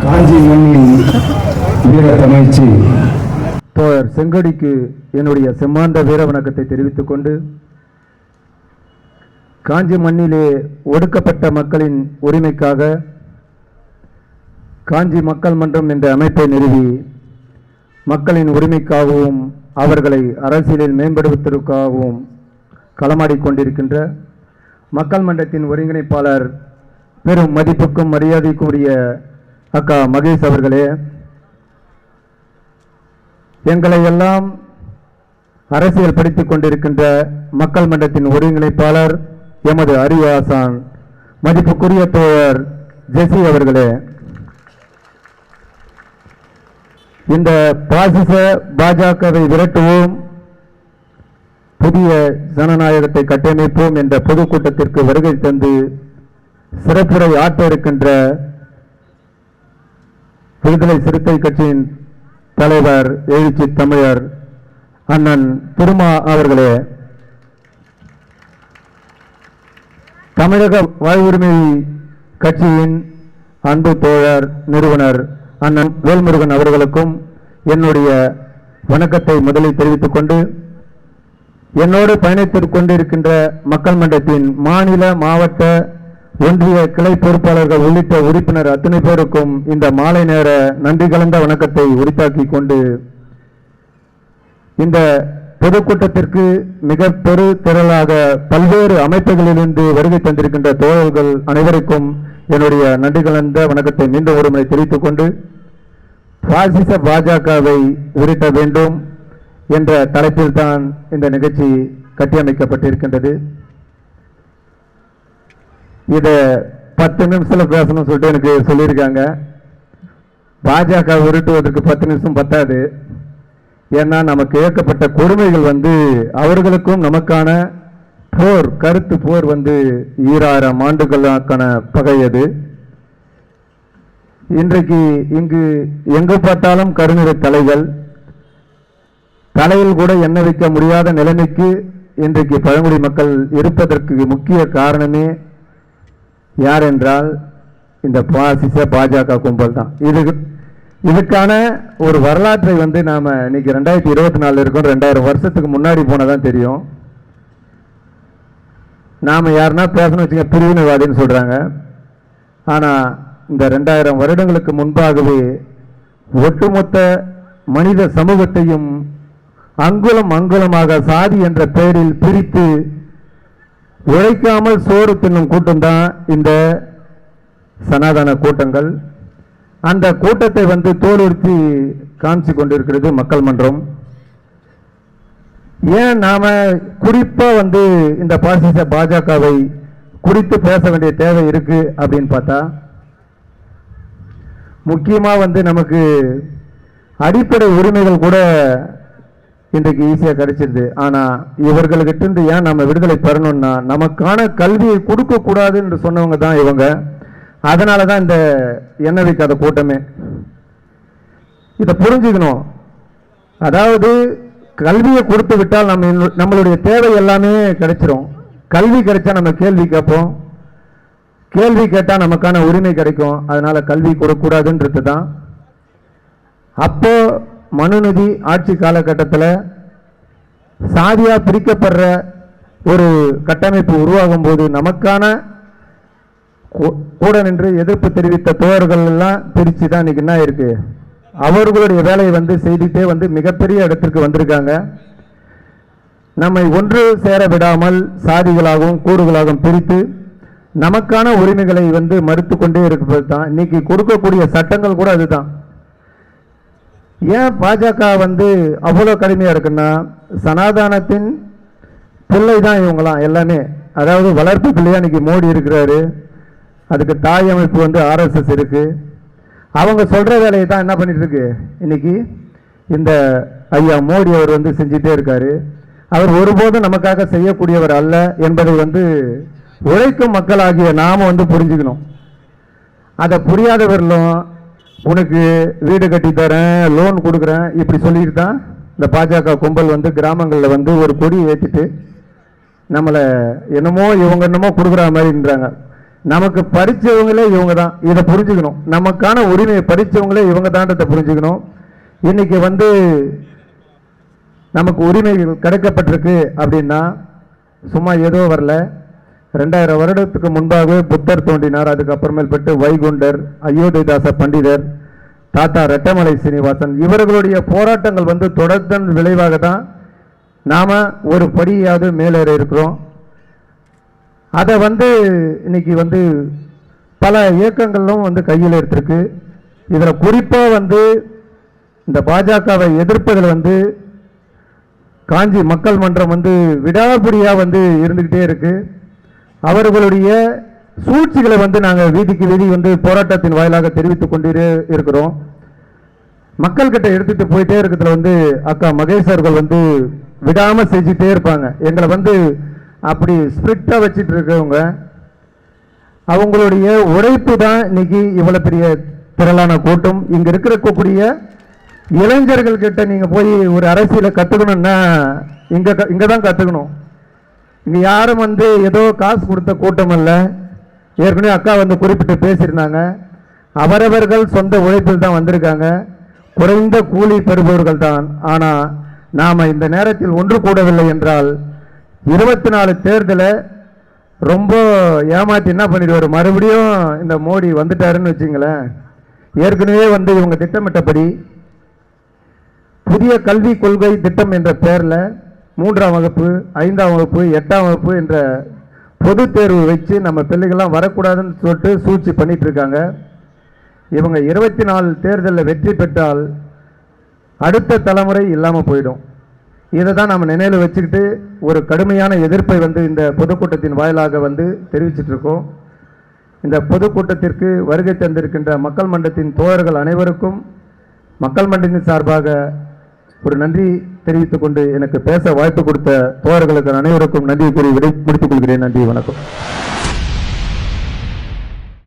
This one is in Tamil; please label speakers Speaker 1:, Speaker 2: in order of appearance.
Speaker 1: காஞ்சி மண்ணின் வீர தமிழ்ச்சி
Speaker 2: தோழர் செங்கடிக்கு என்னுடைய செம்மாந்த வீர வணக்கத்தை தெரிவித்துக் கொண்டு, காஞ்சி மண்ணிலே ஒடுக்கப்பட்ட மக்களின் உரிமைக்காக காஞ்சி மக்கள் மன்றம் என்ற அமைப்பை நிறுவி மக்களின் உரிமைக்காகவும் அவர்களை அரசியலில் மேம்படுத்துவதற்காகவும் களமாடிக்கொண்டிருக்கின்ற மக்கள் மன்றத்தின் ஒருங்கிணைப்பாளர் பெரும் மதிப்புக்கும் மரியாதைக்குரிய அக்கா மகேஷ் அவர்களே, எங்களை எல்லாம் அரசியல் படித்துக் கொண்டிருக்கின்ற மக்கள் மன்றத்தின் ஒருங்கிணைப்பாளர் எமது அரியாசான் மதிப்புக்குரிய தோழர் ஜெசி அவர்களே, இந்த பாசிச பாஜகவை விரட்டுவோம், புதிய ஜனநாயகத்தை கட்டமைப்போம் என்ற பொதுக்கூட்டத்திற்கு வருகை தந்து சிறப்புரை ஆற்ற இருக்கின்ற விடுதலை சிறுத்தை கட்சியின் தலைவர் எழுச்சி தமிழர் அண்ணன் திருமா அவர்களே, தமிழக வாழ்வுரிமை கட்சியின் அன்பு தோழர் நிறுவனர் அண்ணன் வேல்முருகன் அவர்களுக்கும் என்னுடைய வணக்கத்தை முதலில் தெரிவித்துக் கொண்டு, என்னோடு பயணித்துக் கொண்டிருக்கின்ற மக்கள் மன்றத்தின் மாநில மாவட்ட ஒன்றிய கிளை பொறுப்பாளர்கள் உள்ளிட்ட உறுப்பினர் அத்தனை பேருக்கும் இந்த மாலை நேர நன்றி கலந்த வணக்கத்தை உரித்தாக்கி கொண்டு, இந்த பொதுக்கூட்டத்திற்கு மிக பெரு திரளாக பல்வேறு அமைப்புகளிலிருந்து வருகை தந்திருக்கின்ற தோழர்கள் அனைவருக்கும் என்னுடைய நன்றி கலந்த வணக்கத்தை மீண்டும் ஒருமுறை தெரிவித்துக் கொண்டு, பாசிச பாஜகவை விரட்ட வேண்டும் என்ற தலைப்பில் தான் இந்த நிகழ்ச்சி கட்டியமைக்கப்பட்டிருக்கின்றது. இதை 10 நிமிஷத்தில் பேசணும்னு சொல்லிட்டு எனக்கு சொல்லியிருக்காங்க. பாஜக உருட்டுவதற்கு 10 நிமிஷம் பத்தாது. ஏன்னா நமக்கு ஏற்கப்பட்ட கொடுமைகள் அவர்களுக்கும் நமக்கான போர், கருத்து போர் 2000 ஆண்டுகளுக்கான பகையது. இன்றைக்கு இங்கு எங்கு பார்த்தாலும் கருநிறை தலைகள், தலையில் கூட எண்ணெய் வைக்க முடியாத நிலைமைக்கு இன்றைக்கு பழங்குடி மக்கள் இருப்பதற்கு முக்கிய காரணமே யார் என்றால் இந்த பாசிச பாஜக கும்பல் தான். இதுக்கான ஒரு வரலாற்றை நாம இன்னைக்கு 2024 இருக்கோம். 2000 வருஷத்துக்கு முன்னாடி போனதான் தெரியும். நாம யாருன்னா பேசணும் வச்சுங்க, பிரிவினைவாதின்னு சொல்றாங்க. ஆனா இந்த 2000 வருடங்களுக்கு முன்பாகவே ஒட்டுமொத்த மனித சமூகத்தையும் அங்குலம் அங்குலமாக சாதி என்ற பெயரில் பிரித்து உழைக்காமல் சோறு தின்னும் கூட்டம் தான் இந்த சனாதன கூட்டங்கள். அந்த கூட்டத்தை தோலுறுத்தி காமிச்சு கொண்டிருக்கிறது மக்கள் மன்றம். ஏன் நாம குறிப்பா இந்த பாசிச பாஜகவை குறித்து பேச வேண்டிய தேவை இருக்கு அப்படின்னு பார்த்தா, முக்கியமா நமக்கு அடிப்படை உரிமைகள் கூட இன்றைக்கு ஈஸியா கிடைச்சிருது. ஆனா இவர்கள்கிட்ட இருந்து ஏன் நம்ம விடுதலை பெறணும்னா, நமக்கான கல்வியை கொடுக்க கூடாது என்று சொன்னவங்க தான் இவங்க. அதனாலதான் இந்த எண்ணெய் வைக்காத கூட்டமே. இதை புரிஞ்சுக்கணும். அதாவது கல்வியை கொடுத்து விட்டால் நம்மளுடைய தேவை எல்லாமே கிடைச்சிரும். கல்வி கிடைச்சா நம்ம கேள்வி கேட்போம், கேள்வி கேட்டா நமக்கான உரிமை கிடைக்கும். அதனால கல்வி கொடுக்கூடாதுன்றது தான். அப்போ மனுநீதி ஆட்சி காலகட்டத்தில் சாதியா பிரிக்கப்படுற ஒரு கட்டமைப்பு உருவாகும் போது நமக்கான கூட நின்று எதிர்ப்பு தெரிவித்த தோழர்கள் எல்லாம் பிரிச்சு தான் இன்னைக்கு என்ன இருக்கு, அவர்களுடைய வேலையை செய்துட்டே மிகப்பெரிய இடத்திற்கு வந்திருக்காங்க. நம்மை ஒன்று சேர விடாமல் சாதிகளாகவும் கூறுகளாகவும் பிரித்து நமக்கான உரிமைகளை மறுத்து கொண்டே இருப்பது தான் இன்னைக்கு கொடுக்கக்கூடிய சட்டங்கள் கூட அதுதான். ஏன் பாஜக அவ்வளோ கடுமையா இருக்குன்னா, சனாதானத்தின் பிள்ளை தான் இவங்களாம் எல்லாமே. அதாவது வளர்ப்பு பிள்ளையா இன்னைக்கு மோடி இருக்கிறாரு, அதுக்கு தாய் அமைப்பு RSS இருக்கு. அவங்க சொல்ற வேலையை தான் என்ன பண்ணிட்டு இருக்கு இன்னைக்கு இந்த ஐயா மோடி அவர் செஞ்சுட்டே இருக்காரு. அவர் ஒருபோதும் நமக்காக செய்யக்கூடியவர் அல்ல என்பதை உழைக்கும் மக்களாகிய நாம புரிஞ்சுக்கணும். அதை புரியாதவர்களும் உனக்கு வீடு கட்டி தரேன், லோன் கொடுக்குறேன் இப்படி சொல்லிட்டு தான் இந்த பாஜக கும்பல் கிராமங்களில் ஒரு கொடி ஏற்றிட்டு நம்மளை என்னமோ இவங்க என்னமோ கொடுக்குற மாதிரின்றாங்க. நமக்கு படித்தவங்களே இவங்க தான், இதை புரிஞ்சுக்கணும். நமக்கான உரிமையை படித்தவங்களே இவங்க தான்றதை புரிஞ்சுக்கணும். இன்னைக்கு வந்து நமக்கு உரிமைகள் கிடைக்கப்பட்டிருக்கு அப்படின்னா சும்மா ஏதோ வரல. 2000 வருடத்துக்கு முன்பாகவே புத்தர் தோன்றினார். அதுக்கப்புறமேல்பட்டு வைகுண்டர், அயோத்திதாச பண்டிதர், தாத்தா ரெட்டமலை சீனிவாசன் இவர்களுடைய போராட்டங்கள் வந்து தொடர்ந்தன் விளைவாக தான் நாம ஒரு படியாவது மேலேற இருக்கிறோம். அதை வந்து இன்னைக்கு வந்து பல இயக்கங்களும் வந்து கையில் எடுத்திருக்கு. இதில் குறிப்பாக வந்து இந்த பாஜகவை எதிர்ப்பதில் வந்து காஞ்சி மக்கள் மன்றம் வந்து விடாபிடியாக வந்து இருந்துக்கிட்டே இருக்கு. அவர்களுடைய சூழ்ச்சிகளை வந்து நாங்கள் வீதிக்கு வீதி வந்து போராட்டத்தின் வாயிலாக தெரிவித்துக் கொண்டே இருக்கிறோம். மக்கள்கிட்ட எடுத்துட்டு போயிட்டே இருக்கிறதுல வந்து அக்கா மகேஷ் அவர்கள் வந்து விடாமல் செஞ்சுட்டே இருப்பாங்க. எங்களை வந்து அப்படி ஸ்பிரிக்டாக வச்சுட்டு இருக்கவங்க, அவங்களுடைய உழைப்பு தான் இன்னைக்கு இவ்வளோ பெரிய திரளான கூட்டம். இங்கே இருக்கக்கூடிய இளைஞர்கள் கிட்ட நீங்கள் போய் ஒரு அரசியலை கற்றுக்கணும்னா இங்கே தான் கற்றுக்கணும். இங்கே யாரும் வந்து ஏதோ காசு கொடுத்த கூட்டம் அல்ல. ஏற்கனவே அக்கா வந்து குறிப்பிட்டு பேசியிருந்தாங்க. அவரவர்கள் சொந்த உழைப்பில் தான் வந்திருக்காங்க. குறைந்த கூலி பெறுபவர்கள் தான். ஆனால் நாம் இந்த நேரத்தில் ஒன்று கூடவில்லை என்றால் 24 தேர்தலை ரொம்ப ஏமாற்றி என்ன பண்ணிடுவார், மறுபடியும் இந்த மோடி வந்துட்டாருன்னு வச்சுங்களேன். ஏற்கனவே வந்து இவங்க திட்டமிட்டபடி புதிய கல்விக் கொள்கை திட்டம் என்ற பெயரில் 3ஆம் வகுப்பு, 5ஆம் வகுப்பு, 8ஆம் வகுப்பு என்ற பொது தேர்வு வச்சு நம்ம பிள்ளைகள்லாம் வரக்கூடாதுன்னு சொல்லிட்டு சூழ்ச்சி பண்ணிட்டு இருக்காங்க. இவங்க 24 தேர்தலில் வெற்றி பெற்றால் அடுத்த தலைமுறை இல்லாமல் போயிடும். இதை தான் நம்ம நினைவில் வச்சுக்கிட்டு ஒரு கடுமையான எதிர்ப்பை வந்து இந்த பொதுக்கூட்டத்தின் வாயிலாக வந்து தெரிவிச்சிட்டு இருக்கோம். இந்த பொதுக்கூட்டத்திற்கு வருகை தந்திருக்கின்ற மக்கள் மன்றத்தின் தோழர்கள் அனைவருக்கும் மக்கள் மன்றத்தின் சார்பாக ஒரு நன்றி தெரிவித்துக் கொண்டு எனக்கு பேச வாய்ப்பு கொடுத்த தோழர்களுக்கு அனைவருக்கும் நன்றி கூறி முடித்துக் கொள்கிறேன். நன்றி, வணக்கம்.